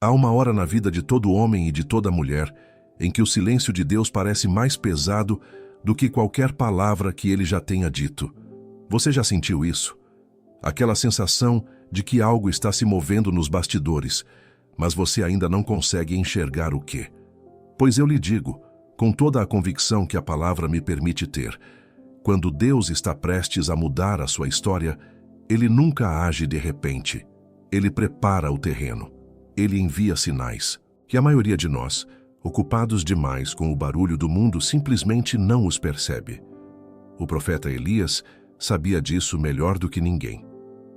Há uma hora na vida de todo homem e de toda mulher em que o silêncio de Deus parece mais pesado do que qualquer palavra que ele já tenha dito. Você já sentiu isso? Aquela sensação de que algo está se movendo nos bastidores, mas você ainda não consegue enxergar o quê? Pois eu lhe digo, com toda a convicção que a palavra me permite ter, quando Deus está prestes a mudar a sua história, Ele nunca age de repente. Ele prepara o terreno. Ele envia sinais, que a maioria de nós, ocupados demais com o barulho do mundo, simplesmente não os percebe. O profeta Elias sabia disso melhor do que ninguém.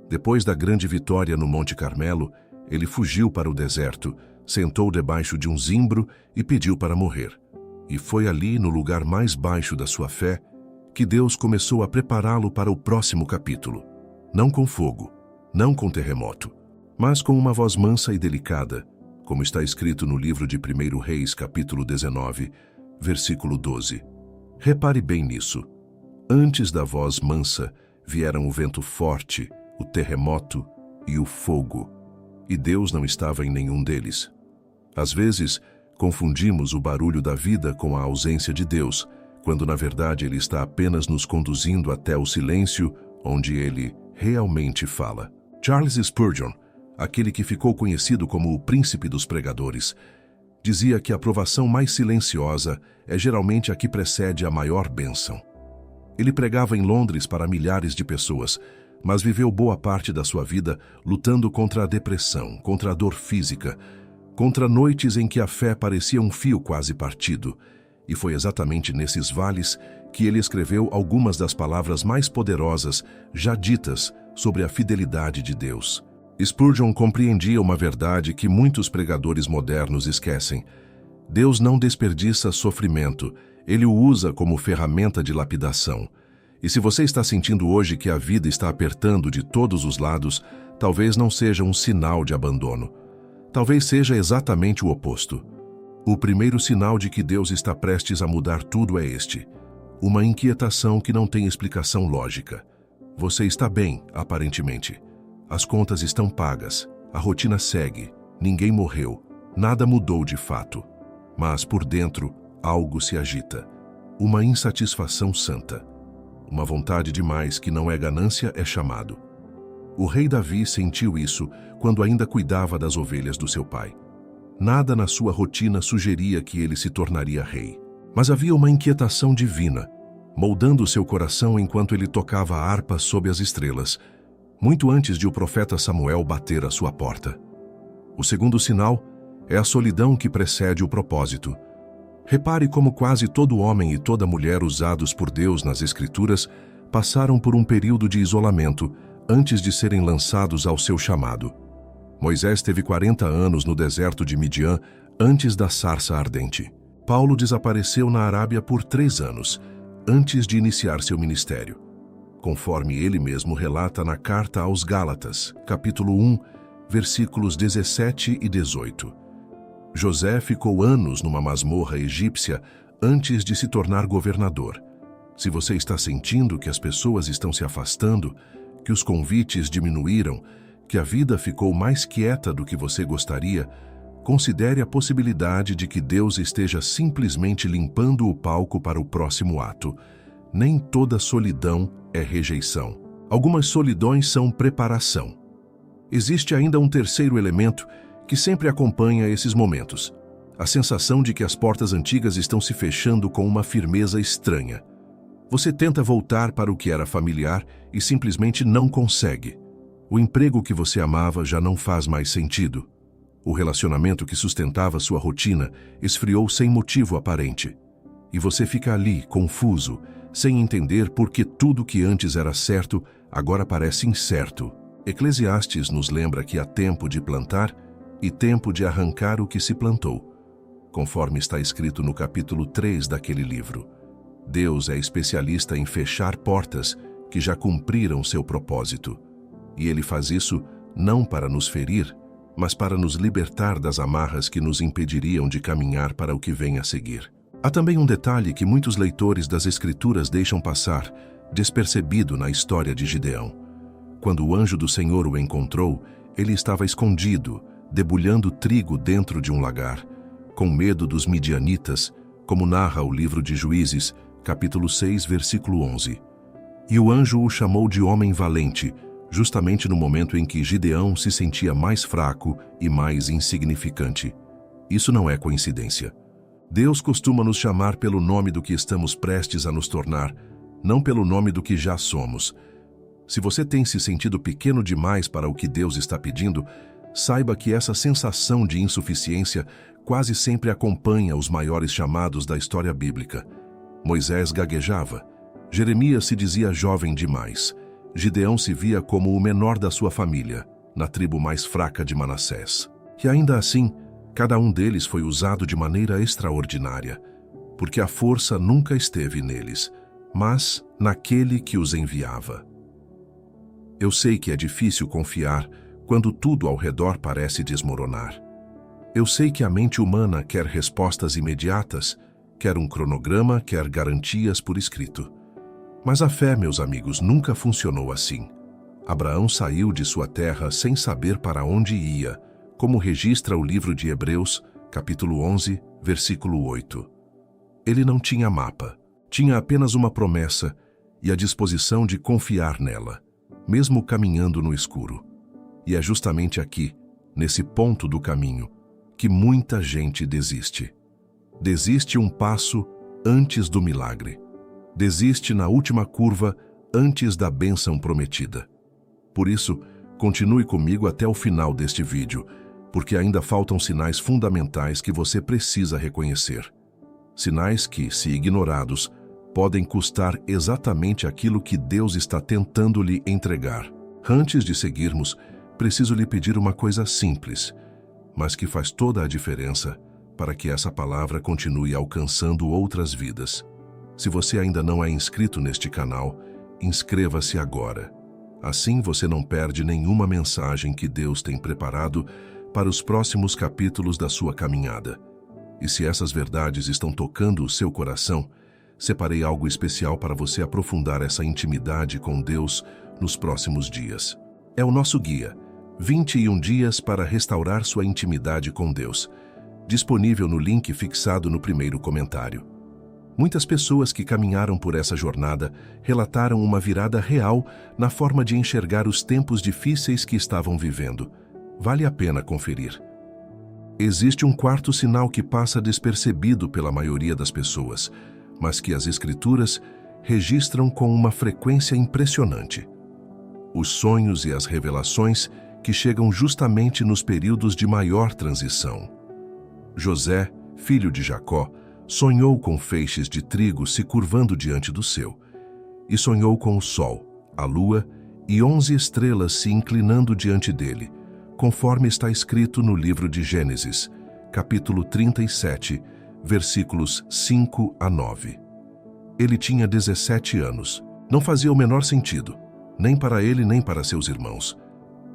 Depois da grande vitória no Monte Carmelo, ele fugiu para o deserto, sentou debaixo de um zimbro e pediu para morrer. E foi ali, no lugar mais baixo da sua fé, que Deus começou a prepará-lo para o próximo capítulo. Não com fogo, não com terremoto, mas com uma voz mansa e delicada, como está escrito no livro de 1 Reis, capítulo 19, versículo 12. Repare bem nisso. Antes da voz mansa, vieram o vento forte, o terremoto e o fogo. E Deus não estava em nenhum deles. Às vezes, confundimos o barulho da vida com a ausência de Deus, quando na verdade Ele está apenas nos conduzindo até o silêncio onde Ele realmente fala. Charles Spurgeon, aquele que ficou conhecido como o príncipe dos pregadores, dizia que a provação mais silenciosa é geralmente a que precede a maior bênção. Ele pregava em Londres para milhares de pessoas, mas viveu boa parte da sua vida lutando contra a depressão, contra a dor física, contra noites em que a fé parecia um fio quase partido. E foi exatamente nesses vales que ele escreveu algumas das palavras mais poderosas já ditas sobre a fidelidade de Deus. Spurgeon compreendia uma verdade que muitos pregadores modernos esquecem. Deus não desperdiça sofrimento, Ele o usa como ferramenta de lapidação. E se você está sentindo hoje que a vida está apertando de todos os lados, talvez não seja um sinal de abandono. Talvez seja exatamente o oposto. O primeiro sinal de que Deus está prestes a mudar tudo é este: uma inquietação que não tem explicação lógica. Você está bem, aparentemente. As contas estão pagas, a rotina segue, ninguém morreu, nada mudou de fato. Mas por dentro, algo se agita. Uma insatisfação santa. Uma vontade demais que não é ganância é chamado. O rei Davi sentiu isso quando ainda cuidava das ovelhas do seu pai. Nada na sua rotina sugeria que ele se tornaria rei. Mas havia uma inquietação divina, moldando seu coração enquanto ele tocava a harpa sob as estrelas, muito antes de o profeta Samuel bater à sua porta. O segundo sinal é a solidão que precede o propósito. Repare como quase todo homem e toda mulher usados por Deus nas Escrituras passaram por um período de isolamento antes de serem lançados ao seu chamado. Moisés teve 40 anos no deserto de Midian antes da sarça ardente. Paulo desapareceu na Arábia por 3 anos, antes de iniciar seu ministério. Conforme ele mesmo relata na Carta aos Gálatas, capítulo 1, versículos 17 e 18. José ficou anos numa masmorra egípcia antes de se tornar governador. Se você está sentindo que as pessoas estão se afastando, que os convites diminuíram, que a vida ficou mais quieta do que você gostaria, considere a possibilidade de que Deus esteja simplesmente limpando o palco para o próximo ato. Nem toda solidão é rejeição. Algumas solidões são preparação. Existe ainda um terceiro elemento que sempre acompanha esses momentos: a sensação de que as portas antigas estão se fechando com uma firmeza estranha. Você tenta voltar para o que era familiar e simplesmente não consegue. O emprego que você amava já não faz mais sentido. O relacionamento que sustentava sua rotina esfriou sem motivo aparente. E você fica ali, confuso, sem entender por que tudo que antes era certo agora parece incerto. Eclesiastes nos lembra que há tempo de plantar e tempo de arrancar o que se plantou, conforme está escrito no capítulo 3 daquele livro. Deus é especialista em fechar portas que já cumpriram seu propósito. E Ele faz isso não para nos ferir, mas para nos libertar das amarras que nos impediriam de caminhar para o que vem a seguir. Há também um detalhe que muitos leitores das Escrituras deixam passar, despercebido na história de Gideão. Quando o anjo do Senhor o encontrou, ele estava escondido, debulhando trigo dentro de um lagar, com medo dos midianitas, como narra o livro de Juízes, capítulo 6, versículo 11. E o anjo o chamou de homem valente, justamente no momento em que Gideão se sentia mais fraco e mais insignificante. Isso não é coincidência. Deus costuma nos chamar pelo nome do que estamos prestes a nos tornar, não pelo nome do que já somos. Se você tem se sentido pequeno demais para o que Deus está pedindo, saiba que essa sensação de insuficiência quase sempre acompanha os maiores chamados da história bíblica. Moisés gaguejava, Jeremias se dizia jovem demais, Gideão se via como o menor da sua família, na tribo mais fraca de Manassés. E ainda assim, cada um deles foi usado de maneira extraordinária, porque a força nunca esteve neles, mas naquele que os enviava. Eu sei que é difícil confiar quando tudo ao redor parece desmoronar. Eu sei que a mente humana quer respostas imediatas, quer um cronograma, quer garantias por escrito. Mas a fé, meus amigos, nunca funcionou assim. Abraão saiu de sua terra sem saber para onde ia, como registra o livro de Hebreus, capítulo 11, versículo 8. Ele não tinha mapa, tinha apenas uma promessa e a disposição de confiar nela, mesmo caminhando no escuro. E é justamente aqui, nesse ponto do caminho, que muita gente desiste. Desiste um passo antes do milagre. Desiste na última curva antes da bênção prometida. Por isso, continue comigo até o final deste vídeo, porque ainda faltam sinais fundamentais que você precisa reconhecer. Sinais que, se ignorados, podem custar exatamente aquilo que Deus está tentando lhe entregar. Antes de seguirmos, preciso lhe pedir uma coisa simples, mas que faz toda a diferença para que essa palavra continue alcançando outras vidas. Se você ainda não é inscrito neste canal, inscreva-se agora. Assim você não perde nenhuma mensagem que Deus tem preparado para os próximos capítulos da sua caminhada. E se essas verdades estão tocando o seu coração, separei algo especial para você aprofundar essa intimidade com Deus nos próximos dias. É o nosso guia, 21 dias para restaurar sua intimidade com Deus, disponível no link fixado no primeiro comentário. Muitas pessoas que caminharam por essa jornada relataram uma virada real na forma de enxergar os tempos difíceis que estavam vivendo. Vale a pena conferir. Existe um quarto sinal que passa despercebido pela maioria das pessoas, mas que as Escrituras registram com uma frequência impressionante. Os sonhos e as revelações que chegam justamente nos períodos de maior transição. José, filho de Jacó, sonhou com feixes de trigo se curvando diante do seu, e sonhou com o sol, a lua e 11 estrelas se inclinando diante dele, conforme está escrito no livro de Gênesis, capítulo 37, versículos 5 a 9. Ele tinha 17 anos. Não fazia o menor sentido, nem para ele nem para seus irmãos.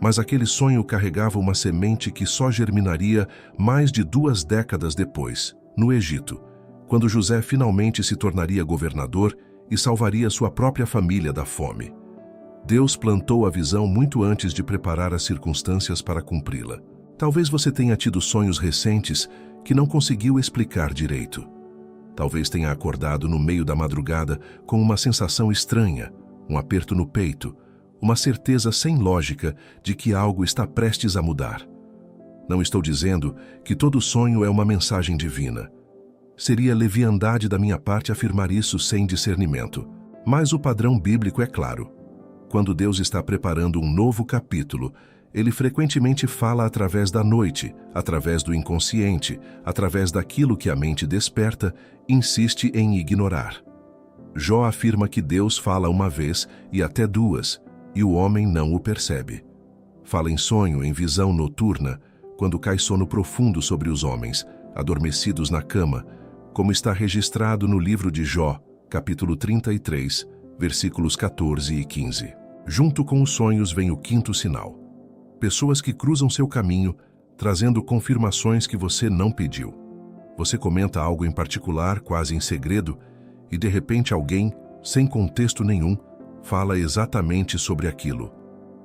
Mas aquele sonho carregava uma semente que só germinaria mais de 2 décadas depois, no Egito, quando José finalmente se tornaria governador e salvaria sua própria família da fome. Deus plantou a visão muito antes de preparar as circunstâncias para cumpri-la. Talvez você tenha tido sonhos recentes que não conseguiu explicar direito. Talvez tenha acordado no meio da madrugada com uma sensação estranha, um aperto no peito, uma certeza sem lógica de que algo está prestes a mudar. Não estou dizendo que todo sonho é uma mensagem divina. Seria leviandade da minha parte afirmar isso sem discernimento. Mas o padrão bíblico é claro. Quando Deus está preparando um novo capítulo, Ele frequentemente fala através da noite, através do inconsciente, através daquilo que a mente desperta, insiste em ignorar. Jó afirma que Deus fala uma vez e até 2, e o homem não o percebe. Fala em sonho, em visão noturna, quando cai sono profundo sobre os homens, adormecidos na cama, como está registrado no livro de Jó, capítulo 33, versículos 14 e 15. Junto com os sonhos vem o quinto sinal. Pessoas que cruzam seu caminho, trazendo confirmações que você não pediu. Você comenta algo em particular, quase em segredo, e de repente alguém, sem contexto nenhum, fala exatamente sobre aquilo.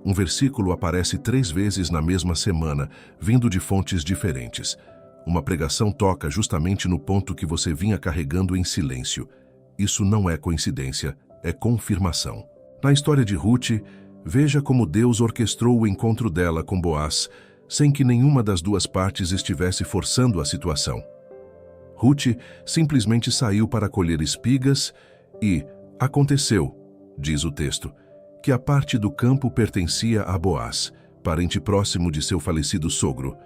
Um versículo aparece 3 vezes na mesma semana, vindo de fontes diferentes. Uma pregação toca justamente no ponto que você vinha carregando em silêncio. Isso não é coincidência, é confirmação. Na história de Ruth, veja como Deus orquestrou o encontro dela com Boaz, sem que nenhuma das duas partes estivesse forçando a situação. Ruth simplesmente saiu para colher espigas e aconteceu, diz o texto, que a parte do campo pertencia a Boaz, parente próximo de seu falecido sogro,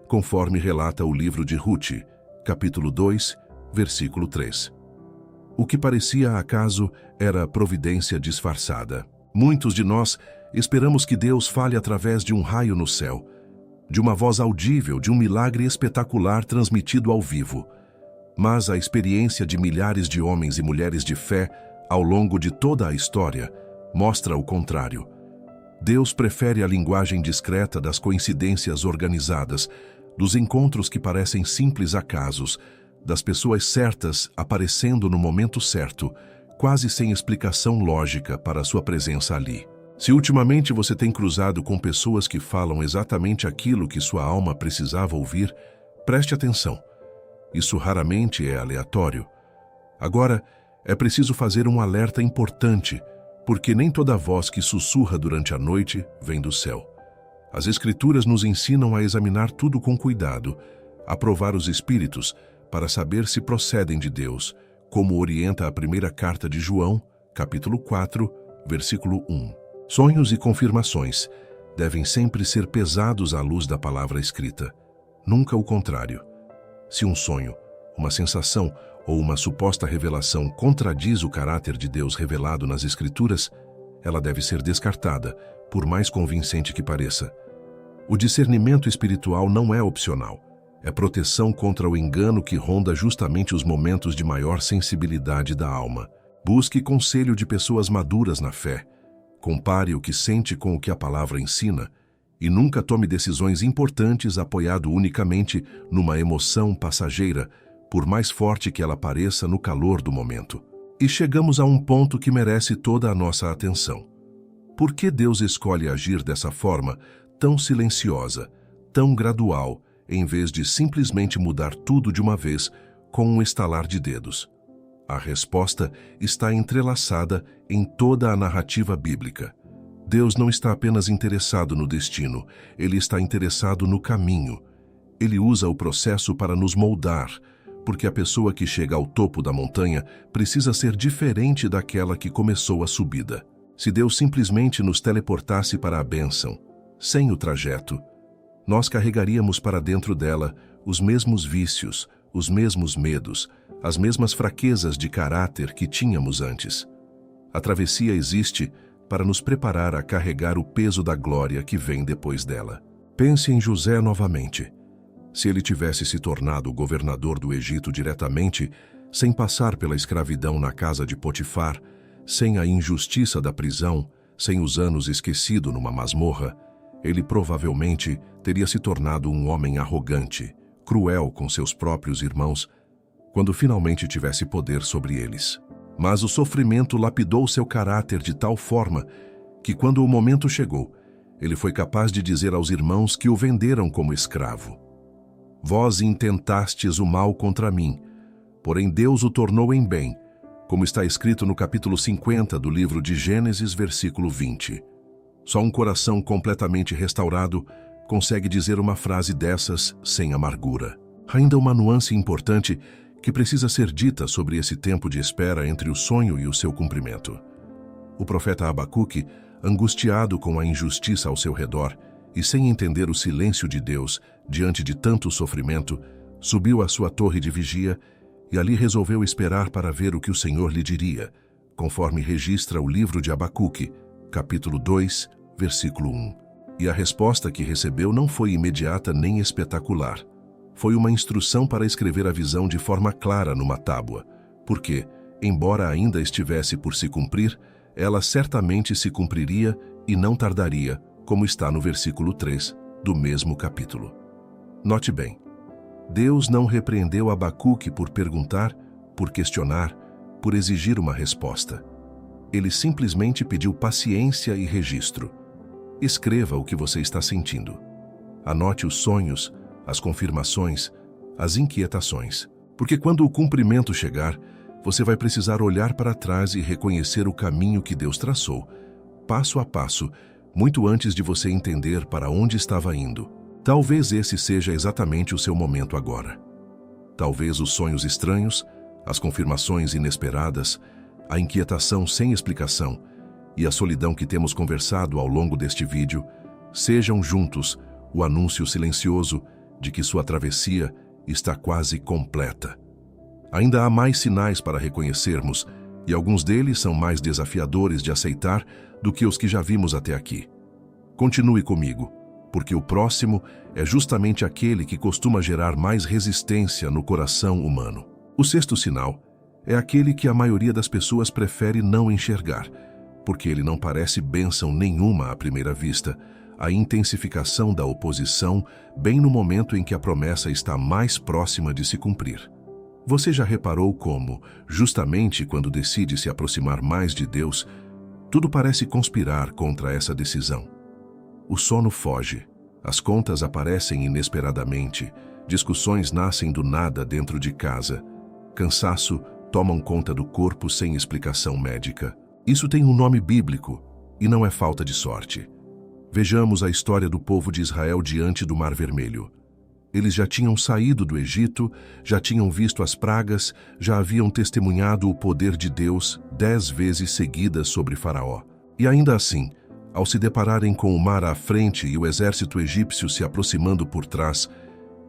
conforme relata o livro de Ruth, capítulo 2, versículo 3. O que parecia acaso era providência disfarçada. Muitos de nós esperamos que Deus fale através de um raio no céu, de uma voz audível, de um milagre espetacular transmitido ao vivo. Mas a experiência de milhares de homens e mulheres de fé ao longo de toda a história mostra o contrário. Deus prefere a linguagem discreta das coincidências organizadas, dos encontros que parecem simples acasos, das pessoas certas aparecendo no momento certo, quase sem explicação lógica para a sua presença ali. Se ultimamente você tem cruzado com pessoas que falam exatamente aquilo que sua alma precisava ouvir, preste atenção. Isso raramente é aleatório. Agora, é preciso fazer um alerta importante, porque nem toda voz que sussurra durante a noite vem do céu. As Escrituras nos ensinam a examinar tudo com cuidado, a provar os espíritos, para saber se procedem de Deus, como orienta a primeira carta de João, capítulo 4, versículo 1. Sonhos e confirmações devem sempre ser pesados à luz da palavra escrita, nunca o contrário. Se um sonho, uma sensação ou uma suposta revelação contradiz o caráter de Deus revelado nas Escrituras, ela deve ser descartada, por mais convincente que pareça. O discernimento espiritual não é opcional. É proteção contra o engano que ronda justamente os momentos de maior sensibilidade da alma. Busque conselho de pessoas maduras na fé. Compare o que sente com o que a palavra ensina e nunca tome decisões importantes apoiado unicamente numa emoção passageira, por mais forte que ela pareça no calor do momento. E chegamos a um ponto que merece toda a nossa atenção. Por que Deus escolhe agir dessa forma, tão silenciosa, tão gradual, em vez de simplesmente mudar tudo de uma vez com um estalar de dedos? A resposta está entrelaçada em toda a narrativa bíblica. Deus não está apenas interessado no destino, Ele está interessado no caminho. Ele usa o processo para nos moldar, porque a pessoa que chega ao topo da montanha precisa ser diferente daquela que começou a subida. Se Deus simplesmente nos teleportasse para a bênção, sem o trajeto, nós carregaríamos para dentro dela os mesmos vícios, os mesmos medos, as mesmas fraquezas de caráter que tínhamos antes. A travessia existe para nos preparar a carregar o peso da glória que vem depois dela. Pense em José novamente. Se ele tivesse se tornado governador do Egito diretamente, sem passar pela escravidão na casa de Potifar, sem a injustiça da prisão, sem os anos esquecido numa masmorra, ele provavelmente teria se tornado um homem arrogante, cruel com seus próprios irmãos, quando finalmente tivesse poder sobre eles. Mas o sofrimento lapidou seu caráter de tal forma que, quando o momento chegou, ele foi capaz de dizer aos irmãos que o venderam como escravo: Vós intentastes o mal contra mim, porém Deus o tornou em bem, como está escrito no capítulo 50 do livro de Gênesis, versículo 20. Só um coração completamente restaurado consegue dizer uma frase dessas sem amargura. Ainda uma nuance importante que precisa ser dita sobre esse tempo de espera entre o sonho e o seu cumprimento. O profeta Abacuque, angustiado com a injustiça ao seu redor e sem entender o silêncio de Deus diante de tanto sofrimento, subiu à sua torre de vigia e ali resolveu esperar para ver o que o Senhor lhe diria, conforme registra o livro de Abacuque, capítulo 2, versículo 1. E a resposta que recebeu não foi imediata nem espetacular. Foi uma instrução para escrever a visão de forma clara numa tábua, porque, embora ainda estivesse por se cumprir, ela certamente se cumpriria e não tardaria, como está no versículo 3 do mesmo capítulo. Note bem, Deus não repreendeu Abacuque por perguntar, por questionar, por exigir uma resposta. Ele simplesmente pediu paciência e registro. Escreva o que você está sentindo. Anote os sonhos, as confirmações, as inquietações. Porque quando o cumprimento chegar, você vai precisar olhar para trás e reconhecer o caminho que Deus traçou, passo a passo, muito antes de você entender para onde estava indo. Talvez esse seja exatamente o seu momento agora. Talvez os sonhos estranhos, as confirmações inesperadas, a inquietação sem explicação e a solidão que temos conversado ao longo deste vídeo sejam juntos o anúncio silencioso de que sua travessia está quase completa. Ainda há mais sinais para reconhecermos, e alguns deles são mais desafiadores de aceitar do que os que já vimos até aqui. Continue comigo, porque o próximo é justamente aquele que costuma gerar mais resistência no coração humano. O sexto sinal é aquele que a maioria das pessoas prefere não enxergar, porque ele não parece bênção nenhuma à primeira vista, a intensificação da oposição bem no momento em que a promessa está mais próxima de se cumprir. Você já reparou como, justamente quando decide se aproximar mais de Deus, tudo parece conspirar contra essa decisão? O sono foge, as contas aparecem inesperadamente, discussões nascem do nada dentro de casa, cansaço tomam conta do corpo sem explicação médica. Isso tem um nome bíblico e não é falta de sorte. Vejamos a história do povo de Israel diante do Mar Vermelho. Eles já tinham saído do Egito, já tinham visto as pragas, já haviam testemunhado o poder de Deus 10 vezes seguidas sobre Faraó. E ainda assim, ao se depararem com o mar à frente e o exército egípcio se aproximando por trás,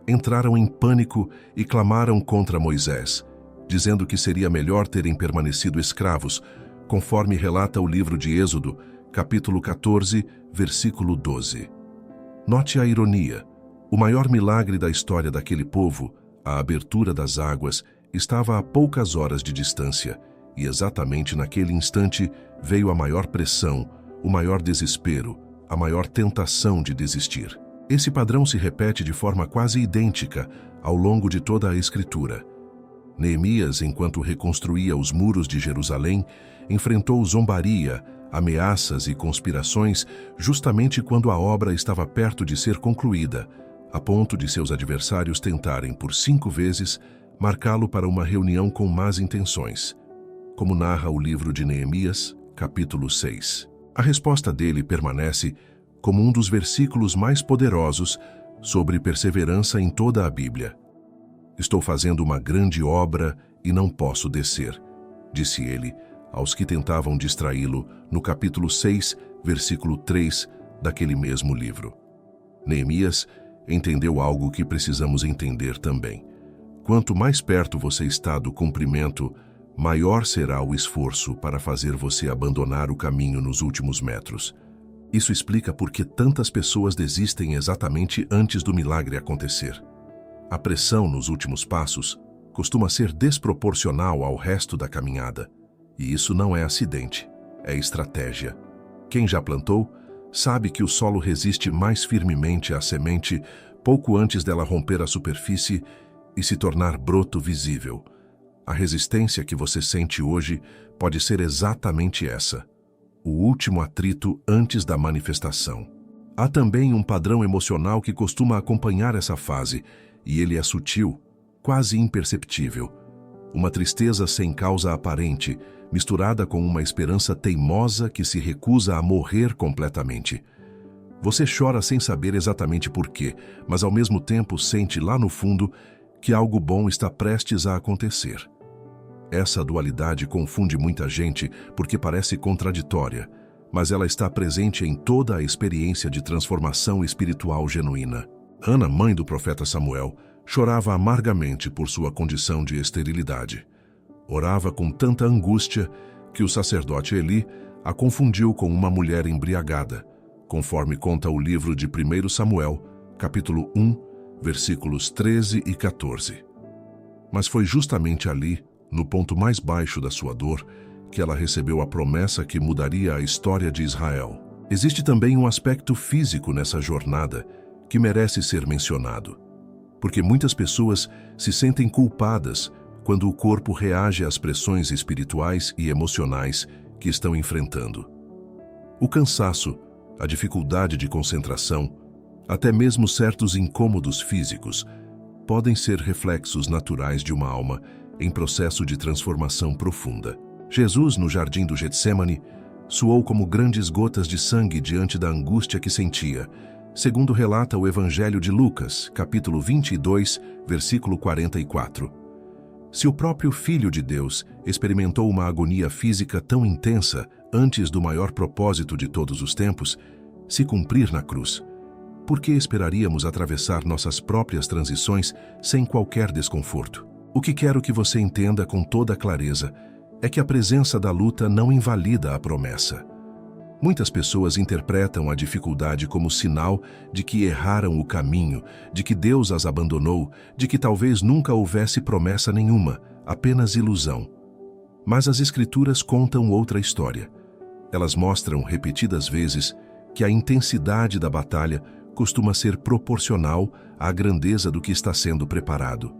entraram em pânico e clamaram contra Moisés, dizendo que seria melhor terem permanecido escravos, conforme relata o livro de Êxodo, capítulo 14, versículo 12. Note a ironia. O maior milagre da história daquele povo, a abertura das águas, estava a poucas horas de distância, e exatamente naquele instante veio a maior pressão, o maior desespero, a maior tentação de desistir. Esse padrão se repete de forma quase idêntica ao longo de toda a Escritura. Neemias, enquanto reconstruía os muros de Jerusalém, enfrentou zombaria, ameaças e conspirações justamente quando a obra estava perto de ser concluída, a ponto de seus adversários tentarem por 5 vezes marcá-lo para uma reunião com más intenções, como narra o livro de Neemias, capítulo 6. A resposta dele permanece como um dos versículos mais poderosos sobre perseverança em toda a Bíblia. Estou fazendo uma grande obra e não posso descer, disse ele aos que tentavam distraí-lo no capítulo 6, versículo 3 daquele mesmo livro. Neemias entendeu algo que precisamos entender também. Quanto mais perto você está do cumprimento, maior será o esforço para fazer você abandonar o caminho nos últimos metros. Isso explica por que tantas pessoas desistem exatamente antes do milagre acontecer. A pressão nos últimos passos costuma ser desproporcional ao resto da caminhada. E isso não é acidente, é estratégia. Quem já plantou sabe que o solo resiste mais firmemente à semente pouco antes dela romper a superfície e se tornar broto visível. A resistência que você sente hoje pode ser exatamente essa, o último atrito antes da manifestação. Há também um padrão emocional que costuma acompanhar essa fase, e ele é sutil, quase imperceptível. Uma tristeza sem causa aparente, misturada com uma esperança teimosa que se recusa a morrer completamente. Você chora sem saber exatamente por quê, mas ao mesmo tempo sente lá no fundo que algo bom está prestes a acontecer. Essa dualidade confunde muita gente porque parece contraditória, mas ela está presente em toda a experiência de transformação espiritual genuína. Ana, mãe do profeta Samuel, chorava amargamente por sua condição de esterilidade. Orava com tanta angústia que o sacerdote Eli a confundiu com uma mulher embriagada, conforme conta o livro de 1 Samuel, capítulo 1, versículos 13 e 14. Mas foi justamente ali, no ponto mais baixo da sua dor, que ela recebeu a promessa que mudaria a história de Israel. Existe também um aspecto físico nessa jornada que merece ser mencionado, porque muitas pessoas se sentem culpadas quando o corpo reage às pressões espirituais e emocionais que estão enfrentando. O cansaço, a dificuldade de concentração, até mesmo certos incômodos físicos, podem ser reflexos naturais de uma alma em processo de transformação profunda. Jesus, no jardim do Getsêmani, suou como grandes gotas de sangue diante da angústia que sentia, segundo relata o Evangelho de Lucas, capítulo 22, versículo 44. Se o próprio Filho de Deus experimentou uma agonia física tão intensa antes do maior propósito de todos os tempos, se cumprir na cruz, por que esperaríamos atravessar nossas próprias transições sem qualquer desconforto? O que quero que você entenda com toda clareza é que a presença da luta não invalida a promessa. Muitas pessoas interpretam a dificuldade como sinal de que erraram o caminho, de que Deus as abandonou, de que talvez nunca houvesse promessa nenhuma, apenas ilusão. Mas as Escrituras contam outra história. Elas mostram repetidas vezes que a intensidade da batalha costuma ser proporcional à grandeza do que está sendo preparado.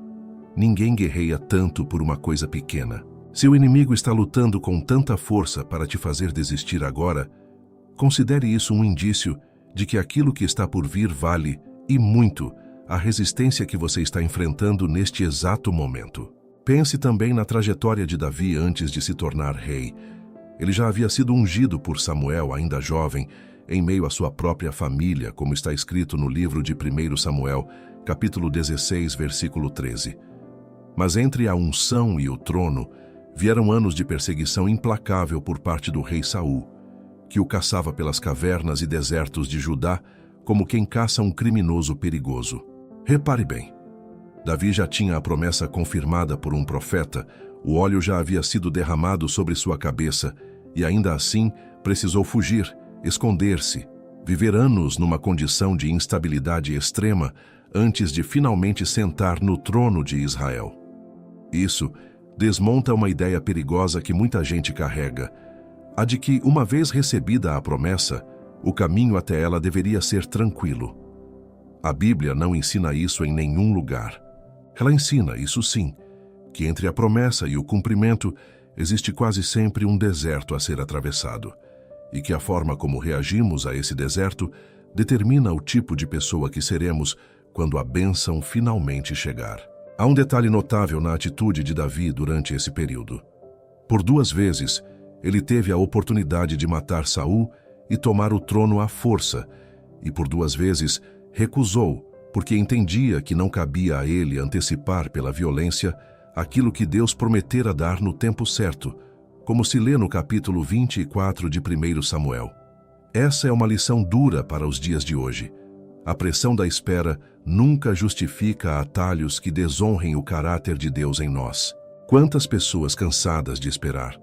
Ninguém guerreia tanto por uma coisa pequena. Se o inimigo está lutando com tanta força para te fazer desistir agora, considere isso um indício de que aquilo que está por vir vale, e muito, a resistência que você está enfrentando neste exato momento. Pense também na trajetória de Davi antes de se tornar rei. Ele já havia sido ungido por Samuel, ainda jovem, em meio à sua própria família, como está escrito no livro de 1 Samuel, capítulo 16, versículo 13. Mas entre a unção e o trono, vieram anos de perseguição implacável por parte do rei Saul, que o caçava pelas cavernas e desertos de Judá como quem caça um criminoso perigoso. Repare bem, Davi já tinha a promessa confirmada por um profeta, o óleo já havia sido derramado sobre sua cabeça e ainda assim precisou fugir, esconder-se, viver anos numa condição de instabilidade extrema antes de finalmente sentar no trono de Israel. Isso desmonta uma ideia perigosa que muita gente carrega, a de que, uma vez recebida a promessa, o caminho até ela deveria ser tranquilo. A Bíblia não ensina isso em nenhum lugar. Ela ensina, isso sim, que entre a promessa e o cumprimento existe quase sempre um deserto a ser atravessado, e que a forma como reagimos a esse deserto determina o tipo de pessoa que seremos quando a bênção finalmente chegar. Há um detalhe notável na atitude de Davi durante esse período. Por 2 vezes, ele teve a oportunidade de matar Saul e tomar o trono à força, e por 2 vezes recusou, porque entendia que não cabia a ele antecipar pela violência aquilo que Deus prometera dar no tempo certo, como se lê no capítulo 24 de 1 Samuel. Essa é uma lição dura para os dias de hoje. A pressão da espera nunca justifica atalhos que desonrem o caráter de Deus em nós. Quantas pessoas cansadas de esperar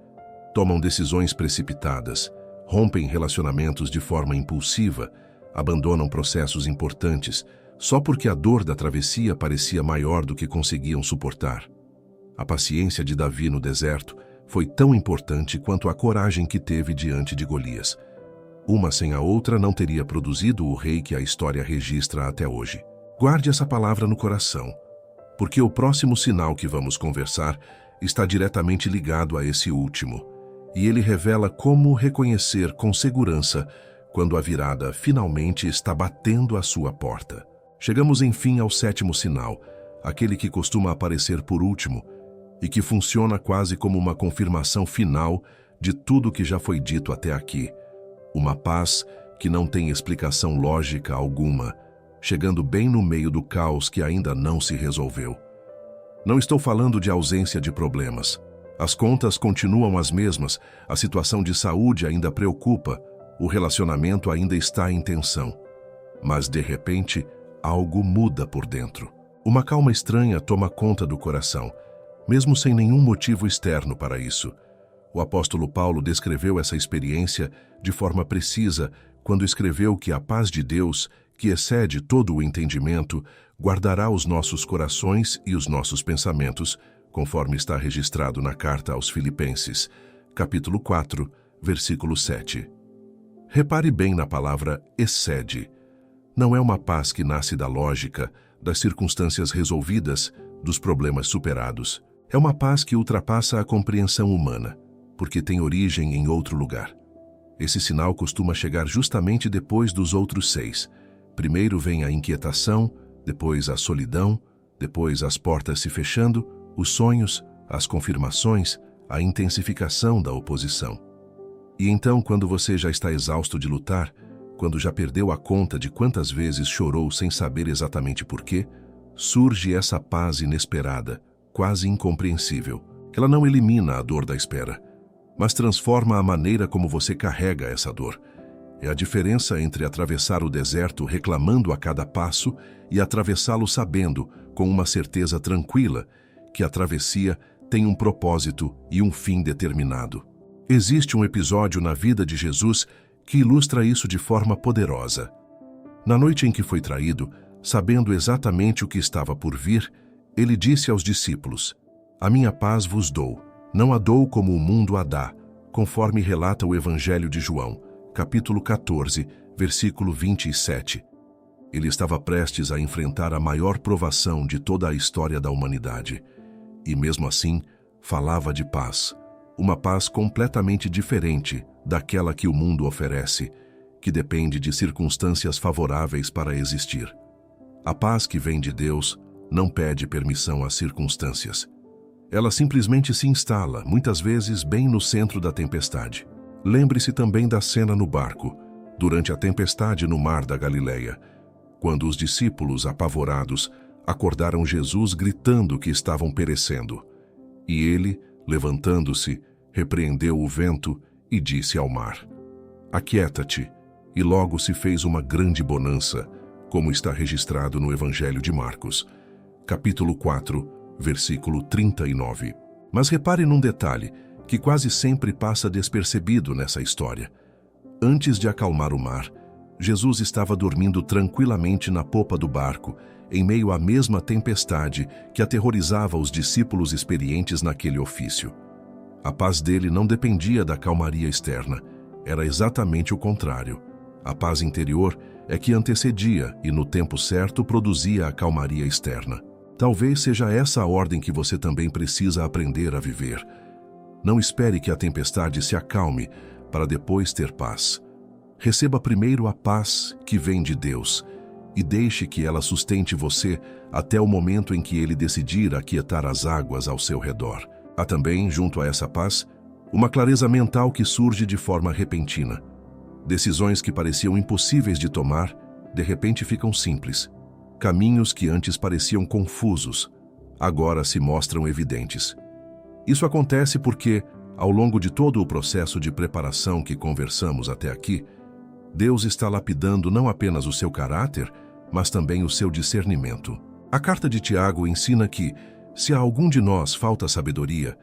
tomam decisões precipitadas, rompem relacionamentos de forma impulsiva, abandonam processos importantes, só porque a dor da travessia parecia maior do que conseguiam suportar. A paciência de Davi no deserto foi tão importante quanto a coragem que teve diante de Golias. Uma sem a outra não teria produzido o rei que a história registra até hoje. Guarde essa palavra no coração, porque o próximo sinal que vamos conversar está diretamente ligado a esse último, e ele revela como reconhecer com segurança quando a virada finalmente está batendo à sua porta. Chegamos enfim ao 7º sinal, aquele que costuma aparecer por último e que funciona quase como uma confirmação final de tudo que já foi dito até aqui. Uma paz que não tem explicação lógica alguma, chegando bem no meio do caos que ainda não se resolveu. Não estou falando de ausência de problemas. As contas continuam as mesmas, a situação de saúde ainda preocupa, o relacionamento ainda está em tensão. Mas, de repente, algo muda por dentro. Uma calma estranha toma conta do coração, mesmo sem nenhum motivo externo para isso. O apóstolo Paulo descreveu essa experiência de forma precisa quando escreveu que a paz de Deus, que excede todo o entendimento, guardará os nossos corações e os nossos pensamentos, conforme está registrado na carta aos Filipenses, capítulo 4, versículo 7. Repare bem na palavra excede. Não é uma paz que nasce da lógica, das circunstâncias resolvidas, dos problemas superados. É uma paz que ultrapassa a compreensão humana, porque tem origem em outro lugar. Esse sinal costuma chegar justamente depois dos outros 6. Primeiro vem a inquietação, depois a solidão, depois as portas se fechando, os sonhos, as confirmações, a intensificação da oposição. E então, quando você já está exausto de lutar, quando já perdeu a conta de quantas vezes chorou sem saber exatamente por quê, surge essa paz inesperada, quase incompreensível. Ela não elimina a dor da espera, mas transforma a maneira como você carrega essa dor. É a diferença entre atravessar o deserto reclamando a cada passo e atravessá-lo sabendo, com uma certeza tranquila, que a travessia tem um propósito e um fim determinado. Existe um episódio na vida de Jesus que ilustra isso de forma poderosa. Na noite em que foi traído, sabendo exatamente o que estava por vir, ele disse aos discípulos: "A minha paz vos dou, não a dou como o mundo a dá", conforme relata o Evangelho de João, capítulo 14, versículo 27. Ele estava prestes a enfrentar a maior provação de toda a história da humanidade. E mesmo assim, falava de paz. Uma paz completamente diferente daquela que o mundo oferece, que depende de circunstâncias favoráveis para existir. A paz que vem de Deus não pede permissão às circunstâncias. Ela simplesmente se instala, muitas vezes bem no centro da tempestade. Lembre-se também da cena no barco, durante a tempestade no mar da Galileia, quando os discípulos, apavorados, acordaram Jesus gritando que estavam perecendo. E ele, levantando-se, repreendeu o vento e disse ao mar: "Aquieta-te", e logo se fez uma grande bonança, como está registrado no Evangelho de Marcos, capítulo 4, versículo 39. Mas repare num detalhe que quase sempre passa despercebido nessa história. Antes de acalmar o mar, Jesus estava dormindo tranquilamente na popa do barco, em meio à mesma tempestade que aterrorizava os discípulos experientes naquele ofício. A paz dele não dependia da calmaria externa, era exatamente o contrário. A paz interior é que antecedia e, no tempo certo, produzia a calmaria externa. Talvez seja essa a ordem que você também precisa aprender a viver. Não espere que a tempestade se acalme para depois ter paz. Receba primeiro a paz que vem de Deus e deixe que ela sustente você até o momento em que ele decidir aquietar as águas ao seu redor. Há também, junto a essa paz, uma clareza mental que surge de forma repentina. Decisões que pareciam impossíveis de tomar, de repente ficam simples. Caminhos que antes pareciam confusos, agora se mostram evidentes. Isso acontece porque, ao longo de todo o processo de preparação que conversamos até aqui, Deus está lapidando não apenas o seu caráter, mas também o seu discernimento. A carta de Tiago ensina que, se a algum de nós falta sabedoria,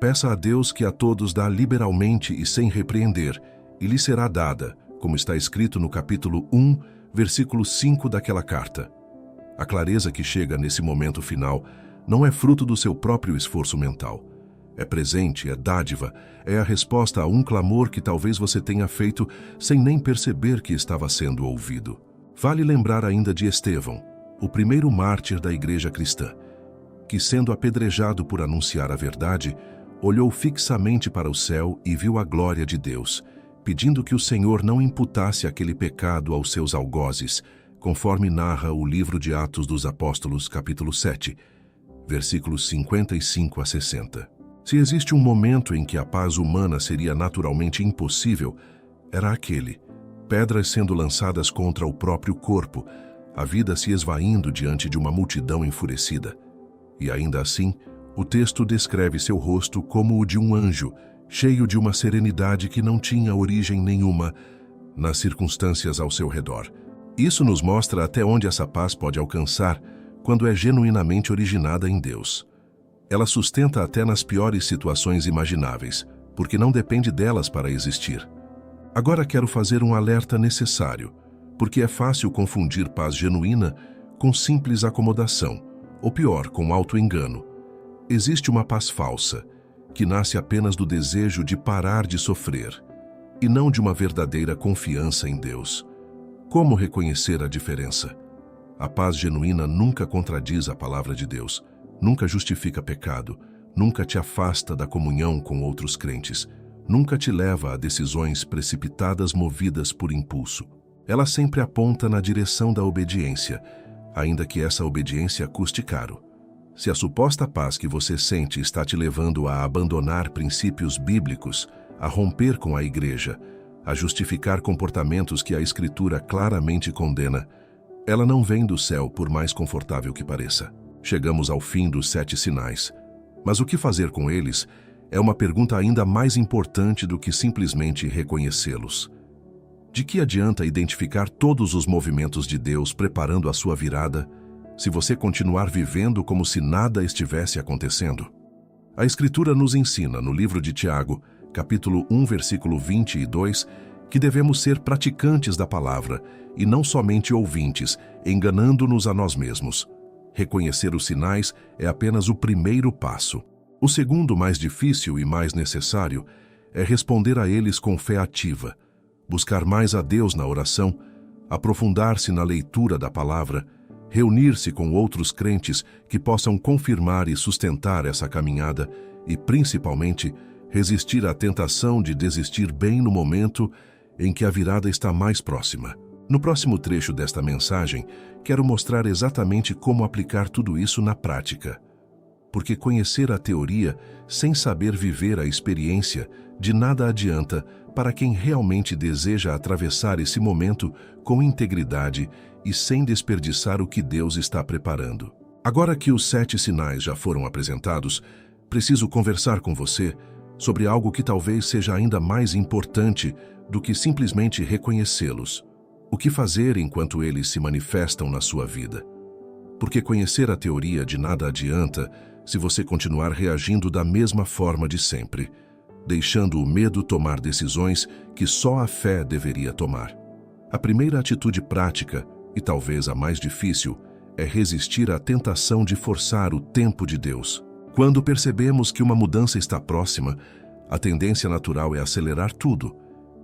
peça a Deus que a todos dá liberalmente e sem repreender, e lhe será dada, como está escrito no capítulo 1, versículo 5 daquela carta. A clareza que chega nesse momento final não é fruto do seu próprio esforço mental. É presente, é dádiva, é a resposta a um clamor que talvez você tenha feito sem nem perceber que estava sendo ouvido. Vale lembrar ainda de Estevão, o primeiro mártir da igreja cristã, que, sendo apedrejado por anunciar a verdade, olhou fixamente para o céu e viu a glória de Deus, pedindo que o Senhor não imputasse aquele pecado aos seus algozes, conforme narra o livro de Atos dos Apóstolos, capítulo 7, versículos 55 a 60. Se existe um momento em que a paz humana seria naturalmente impossível, era aquele. Pedras sendo lançadas contra o próprio corpo, a vida se esvaindo diante de uma multidão enfurecida. E ainda assim, o texto descreve seu rosto como o de um anjo, cheio de uma serenidade que não tinha origem nenhuma nas circunstâncias ao seu redor. Isso nos mostra até onde essa paz pode alcançar quando é genuinamente originada em Deus. Ela sustenta até nas piores situações imagináveis, porque não depende delas para existir. Agora quero fazer um alerta necessário, porque é fácil confundir paz genuína com simples acomodação, ou pior, com auto-engano. Existe uma paz falsa, que nasce apenas do desejo de parar de sofrer, e não de uma verdadeira confiança em Deus. Como reconhecer a diferença? A paz genuína nunca contradiz a palavra de Deus, nunca justifica pecado, nunca te afasta da comunhão com outros crentes, nunca te leva a decisões precipitadas movidas por impulso. Ela sempre aponta na direção da obediência, ainda que essa obediência custe caro. Se a suposta paz que você sente está te levando a abandonar princípios bíblicos, a romper com a igreja, a justificar comportamentos que a Escritura claramente condena, ela não vem do céu, por mais confortável que pareça. Chegamos ao fim dos 7 sinais. Mas o que fazer com eles é uma pergunta ainda mais importante do que simplesmente reconhecê-los. De que adianta identificar todos os movimentos de Deus preparando a sua virada, se você continuar vivendo como se nada estivesse acontecendo? A Escritura nos ensina, no livro de Tiago, capítulo 1, versículo 22, que devemos ser praticantes da palavra e não somente ouvintes, enganando-nos a nós mesmos. Reconhecer os sinais é apenas o primeiro passo. O segundo, mais difícil e mais necessário, é responder a eles com fé ativa, buscar mais a Deus na oração, aprofundar-se na leitura da palavra, reunir-se com outros crentes que possam confirmar e sustentar essa caminhada e, principalmente, resistir à tentação de desistir bem no momento em que a virada está mais próxima. No próximo trecho desta mensagem, quero mostrar exatamente como aplicar tudo isso na prática. Porque conhecer a teoria sem saber viver a experiência de nada adianta para quem realmente deseja atravessar esse momento com integridade e sem desperdiçar o que Deus está preparando. Agora que os 7 sinais já foram apresentados, preciso conversar com você sobre algo que talvez seja ainda mais importante do que simplesmente reconhecê-los. O que fazer enquanto eles se manifestam na sua vida? Porque conhecer a teoria de nada adianta se você continuar reagindo da mesma forma de sempre, deixando o medo tomar decisões que só a fé deveria tomar. A primeira atitude prática, e talvez a mais difícil, é resistir à tentação de forçar o tempo de Deus. Quando percebemos que uma mudança está próxima, a tendência natural é acelerar tudo,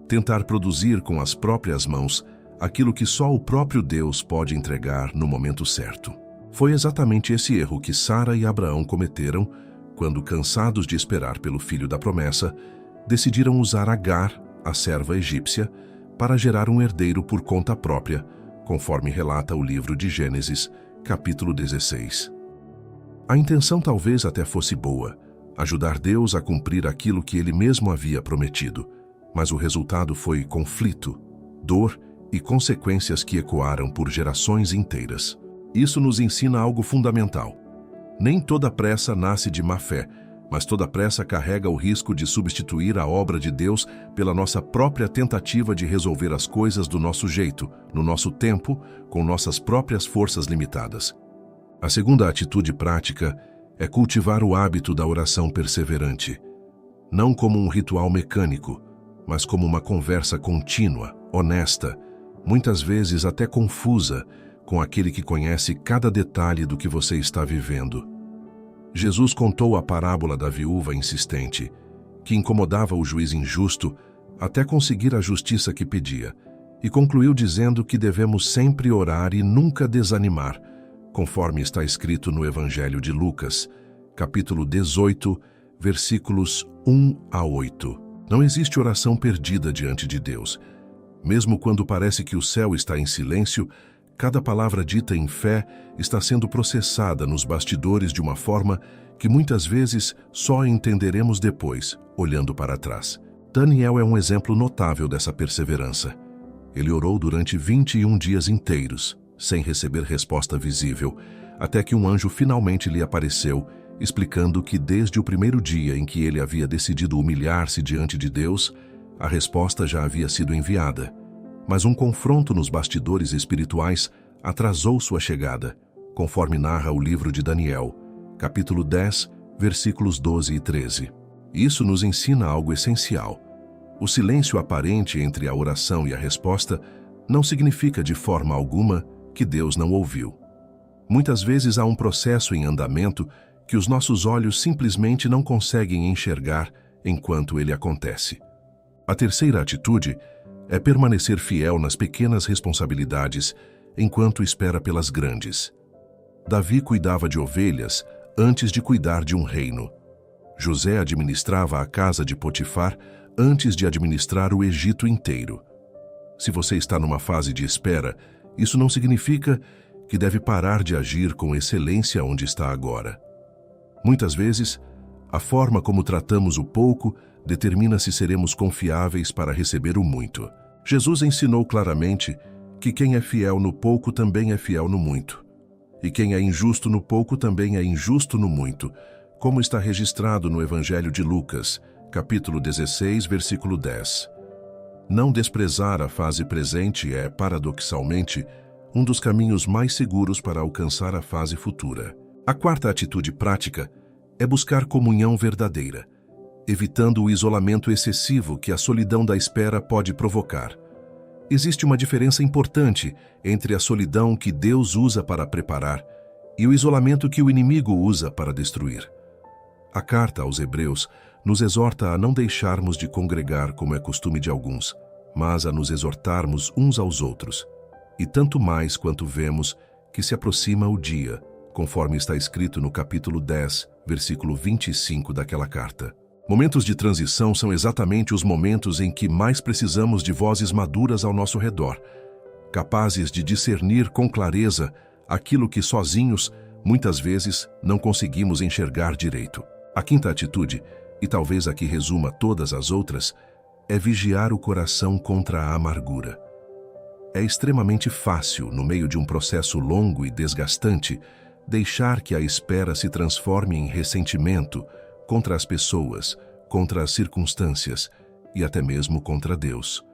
tentar produzir com as próprias mãos aquilo que só o próprio Deus pode entregar no momento certo. Foi exatamente esse erro que Sara e Abraão cometeram quando, cansados de esperar pelo filho da promessa, decidiram usar Agar, a serva egípcia, para gerar um herdeiro por conta própria, conforme relata o livro de Gênesis, capítulo 16. A intenção talvez até fosse boa, ajudar Deus a cumprir aquilo que ele mesmo havia prometido, mas o resultado foi conflito, dor e consequências que ecoaram por gerações inteiras. Isso nos ensina algo fundamental. Nem toda pressa nasce de má fé, mas toda pressa carrega o risco de substituir a obra de Deus pela nossa própria tentativa de resolver as coisas do nosso jeito, no nosso tempo, com nossas próprias forças limitadas. A segunda atitude prática é cultivar o hábito da oração perseverante, não como um ritual mecânico, mas como uma conversa contínua, honesta, muitas vezes até confusa, com aquele que conhece cada detalhe do que você está vivendo. Jesus contou a parábola da viúva insistente, que incomodava o juiz injusto até conseguir a justiça que pedia, e concluiu dizendo que devemos sempre orar e nunca desanimar, conforme está escrito no Evangelho de Lucas, capítulo 18, versículos 1 a 8. Não existe oração perdida diante de Deus. Mesmo quando parece que o céu está em silêncio, cada palavra dita em fé está sendo processada nos bastidores de uma forma que muitas vezes só entenderemos depois, olhando para trás. Daniel é um exemplo notável dessa perseverança. Ele orou durante 21 dias inteiros, sem receber resposta visível, até que um anjo finalmente lhe apareceu, explicando que desde o primeiro dia em que ele havia decidido humilhar-se diante de Deus, a resposta já havia sido enviada. Mas um confronto nos bastidores espirituais atrasou sua chegada, conforme narra o livro de Daniel, capítulo 10, versículos 12 e 13. Isso nos ensina algo essencial. O silêncio aparente entre a oração e a resposta não significa de forma alguma que Deus não ouviu. Muitas vezes há um processo em andamento que os nossos olhos simplesmente não conseguem enxergar enquanto ele acontece. A terceira atitude é permanecer fiel nas pequenas responsabilidades enquanto espera pelas grandes. Davi cuidava de ovelhas antes de cuidar de um reino. José administrava a casa de Potifar antes de administrar o Egito inteiro. Se você está numa fase de espera, isso não significa que deve parar de agir com excelência onde está agora. Muitas vezes, a forma como tratamos o pouco determina se seremos confiáveis para receber o muito. Jesus ensinou claramente que quem é fiel no pouco também é fiel no muito. E quem é injusto no pouco também é injusto no muito, como está registrado no Evangelho de Lucas, capítulo 16, versículo 10. Não desprezar a fase presente é, paradoxalmente, um dos caminhos mais seguros para alcançar a fase futura. A quarta atitude prática é buscar comunhão verdadeira, evitando o isolamento excessivo que a solidão da espera pode provocar. Existe uma diferença importante entre a solidão que Deus usa para preparar e o isolamento que o inimigo usa para destruir. A carta aos Hebreus nos exorta a não deixarmos de congregar como é costume de alguns, mas a nos exortarmos uns aos outros, e tanto mais quanto vemos que se aproxima o dia, conforme está escrito no capítulo 10, versículo 25 daquela carta. Momentos de transição são exatamente os momentos em que mais precisamos de vozes maduras ao nosso redor, capazes de discernir com clareza aquilo que sozinhos, muitas vezes, não conseguimos enxergar direito. A quinta atitude, e talvez a que resuma todas as outras, é vigiar o coração contra a amargura. É extremamente fácil, no meio de um processo longo e desgastante, deixar que a espera se transforme em ressentimento contra as pessoas, contra as circunstâncias e até mesmo contra Deus.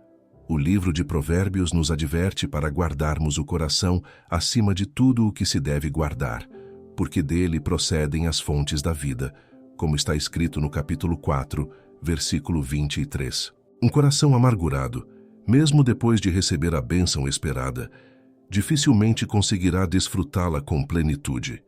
O livro de Provérbios nos adverte para guardarmos o coração acima de tudo o que se deve guardar, porque dele procedem as fontes da vida, como está escrito no capítulo 4, versículo 23. Um coração amargurado, mesmo depois de receber a bênção esperada, dificilmente conseguirá desfrutá-la com plenitude.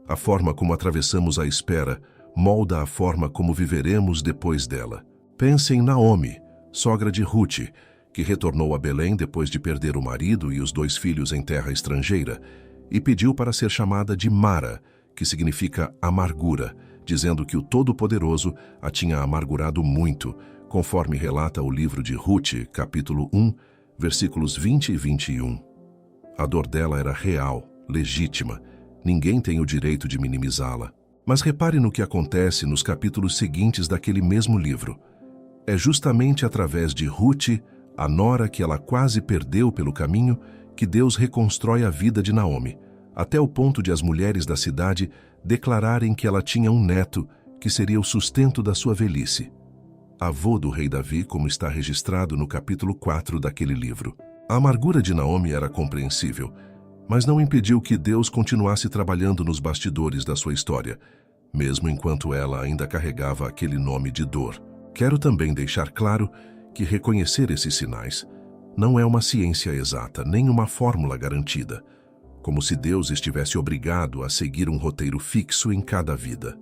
A forma como atravessamos a espera molda a forma como viveremos depois dela. Pense em Naomi, sogra de Ruth, que retornou a Belém depois de perder o marido e os 2 filhos em terra estrangeira, e pediu para ser chamada de Mara, que significa amargura, dizendo que o Todo-Poderoso a tinha amargurado muito, conforme relata o livro de Ruth, capítulo 1, versículos 20 e 21. A dor dela era real, legítima, ninguém tem o direito de minimizá-la. Mas repare no que acontece nos capítulos seguintes daquele mesmo livro. É justamente através de Ruth, a nora que ela quase perdeu pelo caminho, que Deus reconstrói a vida de Naomi, até o ponto de as mulheres da cidade declararem que ela tinha um neto que seria o sustento da sua velhice. Avô do rei Davi, como está registrado no capítulo 4 daquele livro. A amargura de Naomi era compreensível, mas não impediu que Deus continuasse trabalhando nos bastidores da sua história, mesmo enquanto ela ainda carregava aquele nome de dor. Quero também deixar claro que reconhecer esses sinais não é uma ciência exata, nem uma fórmula garantida, como se Deus estivesse obrigado a seguir um roteiro fixo em cada vida.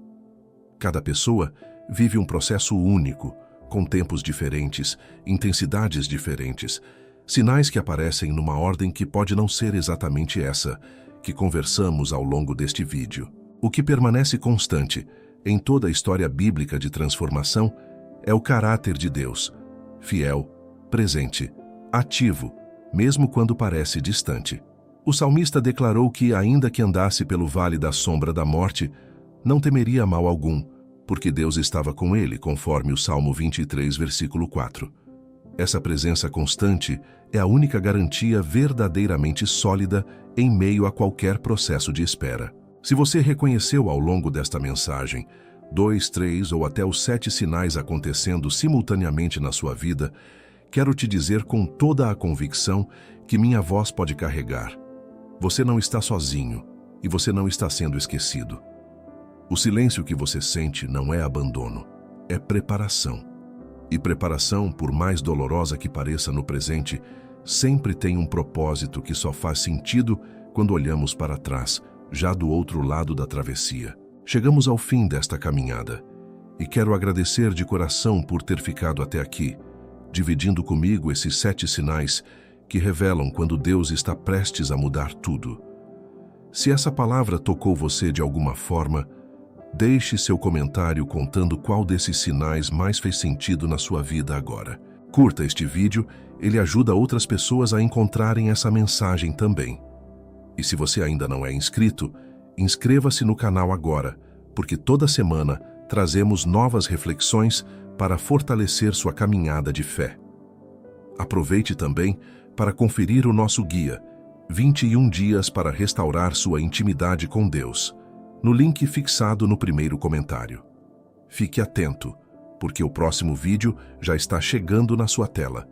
Cada pessoa vive um processo único, com tempos diferentes, intensidades diferentes, sinais que aparecem numa ordem que pode não ser exatamente essa que conversamos ao longo deste vídeo. O que permanece constante em toda a história bíblica de transformação é o caráter de Deus, fiel, presente, ativo, mesmo quando parece distante. O salmista declarou que, ainda que andasse pelo vale da sombra da morte, não temeria mal algum, porque Deus estava com ele, conforme o Salmo 23, versículo 4. Essa presença constante é a única garantia verdadeiramente sólida em meio a qualquer processo de espera. Se você reconheceu ao longo desta mensagem 2, 3 ou até os 7 sinais acontecendo simultaneamente na sua vida, quero te dizer com toda a convicção que minha voz pode carregar. Você não está sozinho e você não está sendo esquecido. O silêncio que você sente não é abandono, é preparação. E preparação, por mais dolorosa que pareça no presente, sempre tem um propósito que só faz sentido quando olhamos para trás, já do outro lado da travessia. Chegamos ao fim desta caminhada e quero agradecer de coração por ter ficado até aqui, dividindo comigo esses 7 sinais que revelam quando Deus está prestes a mudar tudo. Se essa palavra tocou você de alguma forma, Deixe seu comentário contando qual desses sinais mais fez sentido na sua vida agora. Curta este vídeo, ele ajuda outras pessoas a encontrarem essa mensagem também. E se você ainda não é inscrito, inscreva-se no canal agora, porque toda semana trazemos novas reflexões para fortalecer sua caminhada de fé. Aproveite também para conferir o nosso guia, 21 dias para restaurar sua intimidade com Deus, no link fixado no primeiro comentário. Fique atento, porque o próximo vídeo já está chegando na sua tela.